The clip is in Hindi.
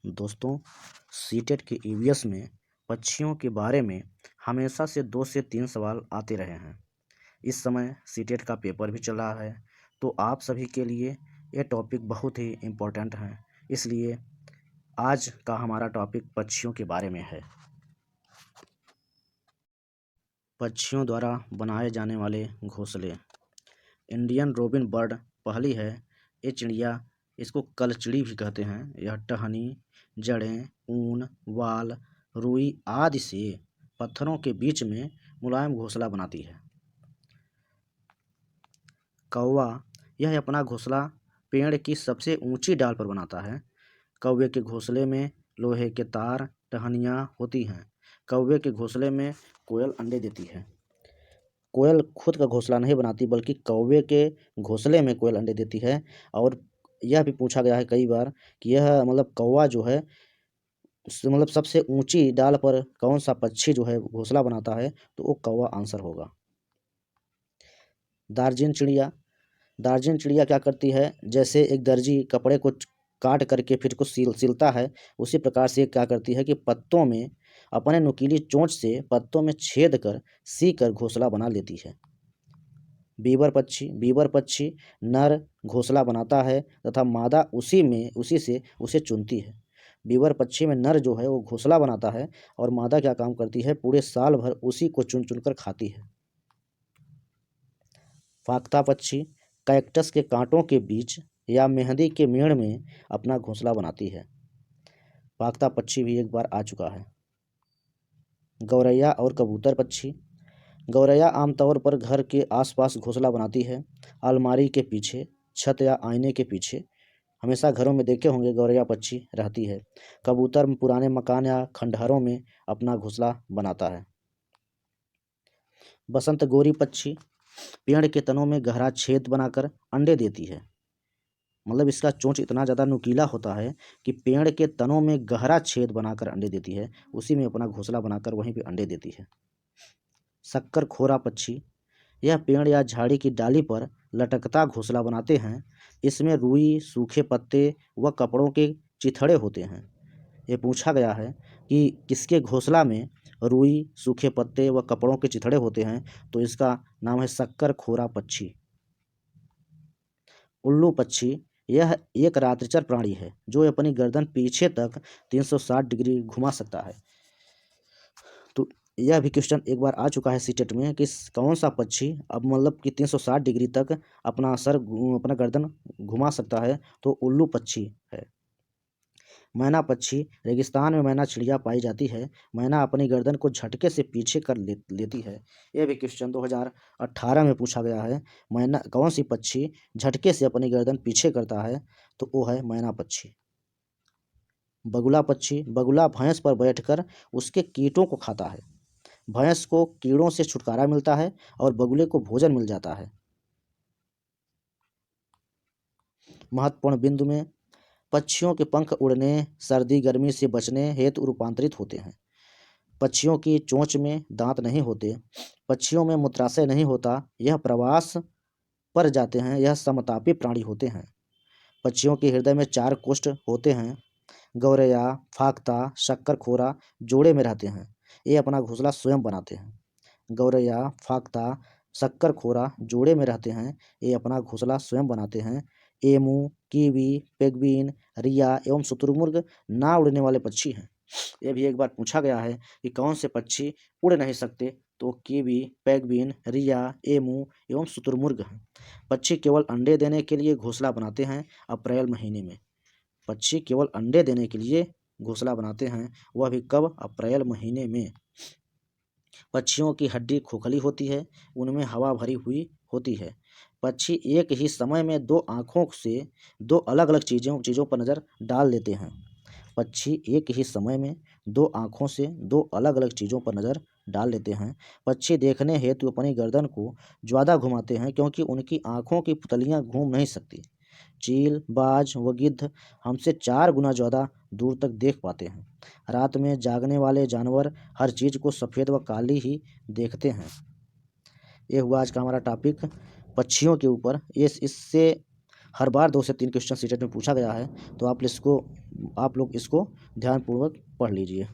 दोस्तों, सीटेट के ईवीएस में पक्षियों के बारे में हमेशा से 2 से 3 सवाल आते रहे हैं। इस समय सीटेट का पेपर भी चल रहा है, तो आप सभी के लिए ये टॉपिक बहुत ही इम्पोर्टेंट है। इसलिए आज का हमारा टॉपिक पक्षियों के बारे में है। पक्षियों द्वारा बनाए जाने वाले घोंसले। इंडियन रोबिन बर्ड पहली है। ये चिड़िया, इसको कलचिड़ी भी कहते हैं। यह टहनी, जड़ें, ऊन, वाल, रुई आदि से पत्थरों के बीच में मुलायम घोंसला बनाती है। कौवा, यह अपना घोंसला पेड़ की सबसे ऊंची डाल पर बनाता है। कौवे के घोंसले में लोहे के तार, टहनियाँ होती हैं। कौवे के घोंसले में कोयल अंडे देती है। कोयल खुद का घोंसला नहीं बनाती, बल्कि कौवे के घोंसले में कोयल अंडे देती है। और यह भी पूछा गया है कई बार कि यह कौवा जो है सबसे ऊंची डाल पर कौन सा पक्षी जो है घोंसला बनाता है, तो वो कौवा आंसर होगा। दार्जिन चिड़िया। दार्जिन चिड़िया क्या करती है, जैसे एक दर्जी कपड़े को काट करके फिर को सिलता है, उसी प्रकार से क्या करती है कि पत्तों में अपने नुकीली चोंच से पत्तों में छेद कर सी कर घोंसला बना लेती है। बीबर पक्षी नर घोंसला बनाता है तथा मादा उसी से उसे चुनती है। बीबर पक्षी में नर जो है वो घोंसला बनाता है और मादा क्या काम करती है, पूरे साल भर उसी को चुन चुन कर खाती है। फाख्ता पक्षी कैक्टस के कांटों के बीच या मेहंदी के मेड़ में अपना घोंसला बनाती है। फाख्ता पक्षी भी एक बार आ चुका है। गौरैया और कबूतर पक्षी। गौरैया आमतौर पर घर के आसपास घोंसला बनाती है, अलमारी के पीछे, छत या आईने के पीछे। हमेशा घरों में देखे होंगे गौरैया पक्षी रहती है। कबूतर पुराने मकान या खंडहरों में अपना घोंसला बनाता है। बसंत गोरी पक्षी पेड़ के तनों में गहरा छेद बनाकर अंडे देती है। इसका चोंच इतना ज़्यादा नुकीला होता है कि पेड़ के तनों में गहरा छेद बनाकर अंडे देती है, उसी में अपना घोंसला बनाकर वहीं पे अंडे देती है। शक्कर खोरा पक्षी, यह पेड़ या झाड़ी की डाली पर लटकता घोंसला बनाते हैं। इसमें रुई, सूखे पत्ते व कपड़ों के चिथड़े होते हैं। ये पूछा गया है कि किसके घोंसला में रुई, सूखे पत्ते व कपड़ों के चिथड़े होते हैं, तो इसका नाम है शक्कर खोरा पक्षी। उल्लू पक्षी, यह एक रात्रिचर प्राणी है जो अपनी गर्दन पीछे तक 360 डिग्री घुमा सकता है। तो यह भी क्वेश्चन एक बार आ चुका है सीटेट में कि कौन सा पक्षी अब कि 360 डिग्री तक अपना गर्दन घुमा सकता है, तो उल्लू पक्षी है। मैना पक्षी, रेगिस्तान में मैना चिड़िया पाई जाती है। मैना अपनी गर्दन को झटके से पीछे कर लेती है। यह भी क्वेश्चन 2018 में पूछा गया है। मैना कौन सी पक्षी झटके से अपनी गर्दन पीछे करता है, तो वो है मैना पक्षी। बगुला पक्षी, बगुला भैंस पर बैठकर उसके कीटों को खाता है। भैंस को कीड़ों से छुटकारा मिलता है और बगुले को भोजन मिल जाता है। महत्वपूर्ण बिंदु में पक्षियों के पंख उड़ने, सर्दी गर्मी से बचने हेतु रूपांतरित होते हैं। पक्षियों की चोंच में दांत नहीं होते। पक्षियों में मूत्राशय नहीं होता। यह प्रवास पर जाते हैं। यह समतापी प्राणी होते हैं। पक्षियों के हृदय में 4 कोष्ठ होते हैं। गौरैया, फाख्ता, शक्कर-खोरा जोड़े में रहते हैं। ये अपना घोंसला स्वयं बनाते हैं। गौरैया, फाख्ता, शक्कर-खोरा जोड़े में रहते हैं। ये अपना घोंसला स्वयं बनाते हैं। एमू, कीवी, पेंगुइन, रिया एवं शुतुरमुर्ग ना उड़ने वाले पक्षी हैं। यह भी एक बार पूछा गया है कि कौन से पक्षी उड़ नहीं सकते, तो कीवी, पेंगुइन, रिया, एमू एवं शुतुरमुर्ग हैं। पक्षी केवल अंडे देने के लिए घोंसला बनाते हैं अप्रैल महीने में। पक्षी केवल अंडे देने के लिए घोंसला बनाते हैं, वह भी कब? अप्रैल महीने में। पक्षियों की हड्डी खोखली होती है, उनमें हवा भरी हुई होती है। पक्षी एक ही समय में 2 आँखों से 2 अलग-अलग चीज़ों पर नज़र डाल लेते हैं। पक्षी एक ही समय में 2 आँखों से 2 अलग-अलग चीज़ों पर नज़र डाल लेते हैं। पक्षी देखने हेतु अपनी गर्दन को ज़्यादा घुमाते हैं, क्योंकि उनकी आँखों की पुतलियाँ घूम नहीं सकती। चील, बाज व गिद्ध हमसे 4 गुना ज़्यादा दूर तक देख पाते हैं। रात में जागने वाले जानवर हर चीज़ को सफ़ेद व काली ही देखते हैं। ये हुआ आज का हमारा टॉपिक पक्षियों के ऊपर। इससे हर बार 2 से 3 क्वेश्चन सीटेट में पूछा गया है, तो आप लोग इसको ध्यानपूर्वक पढ़ लीजिए।